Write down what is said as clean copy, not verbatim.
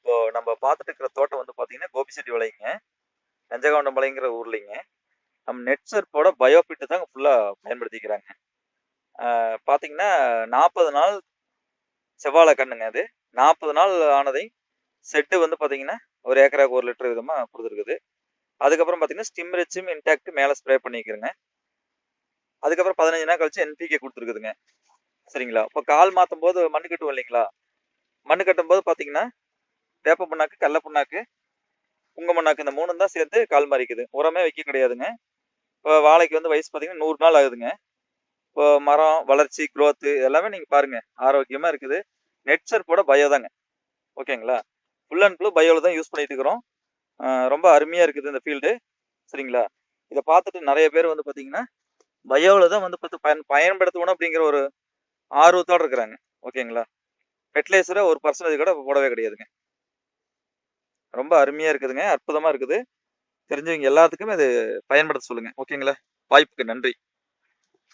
இப்போ நம்ம பார்த்துட்டு இருக்கிற தோட்டம் வந்து பார்த்தீங்கன்னா, கோபிச்செட்டிப்பாளையங்க. கஞ்சகவுண்டம்பாளையங்கிற ஊர்லைங்க. நம்ம நெட்சர்ப்போட பயோஃபிட் தாங்க ஃபுல்லா பயன்படுத்திக்கிறாங்க. பார்த்தீங்கன்னா, 40 நாள் செவ்வாழை கன்னுங்க அது. 40 நாள் ஆனதை செட்டு வந்து பார்த்தீங்கன்னா, ஒரு ஏக்கராக்கு 1 லிட்டர் விதமா குடுத்துருக்குது. அதுக்கப்புறம் பார்த்தீங்கன்னா, ஸ்டிம் ரிச்சும் இன்டாக்ட் மேல ஸ்ப்ரே பண்ணிக்கிறேங்க. அதுக்கப்புறம் 15 நாள் கழிச்சு என்பிகே குடுத்துருக்குதுங்க. சரிங்களா? இப்போ கால் மாத்தும்போது மண்ணு கட்டுவோம் இல்லைங்களா? மண்ணு கட்டும்போது பார்த்தீங்கன்னா, வேப்ப புண்ணாக்கு, கடல புண்ணாக்கு, புங்க மண்ணாக்கு இந்த 3ம் தான் சேர்த்து கால் மாறிக்குது. உரமே வைக்க கிடையாதுங்க. இப்போ வாழைக்கு வந்து வயசு பார்த்தீங்கன்னா 100 நாள் ஆகுதுங்க. இப்போ மரம், வளர்ச்சி, குரோத் எல்லாமே நீங்க பாருங்க. ஆரோக்கியமா இருக்குது. நெட்சர்ப்போட பயோ தாங்க. ஓகேங்களா? ஃபுல் அண்ட் ஃபுல் பயோல தான் யூஸ் பண்ணிட்டு இருக்கிறோம். ரொம்ப அருமையா இருக்குது இந்த ஃபீல்டு. சரிங்களா? இத பார்த்துட்டு நெறைய பேர் வந்து பார்த்தீங்கன்னா, பயோல தான் வந்து பார்த்து பயன்படுத்தணும் அப்படிங்கிற ஒரு ஆர்வத்தோட இருக்கிறாங்க. ஓகேங்களா? ஃபெர்டிலைசர ஒரு பெர்சன்டேஜ் கூட போடவே கிடையாதுங்க. ரொம்ப அருமையா இருக்குதுங்க. அற்புதமா இருக்குது. தெரிஞ்சவங்க எல்லாத்துக்குமே அது பயன்படுத்த சொல்லுங்க. ஓகேங்களா? வாய்ப்புக்கு நன்றி.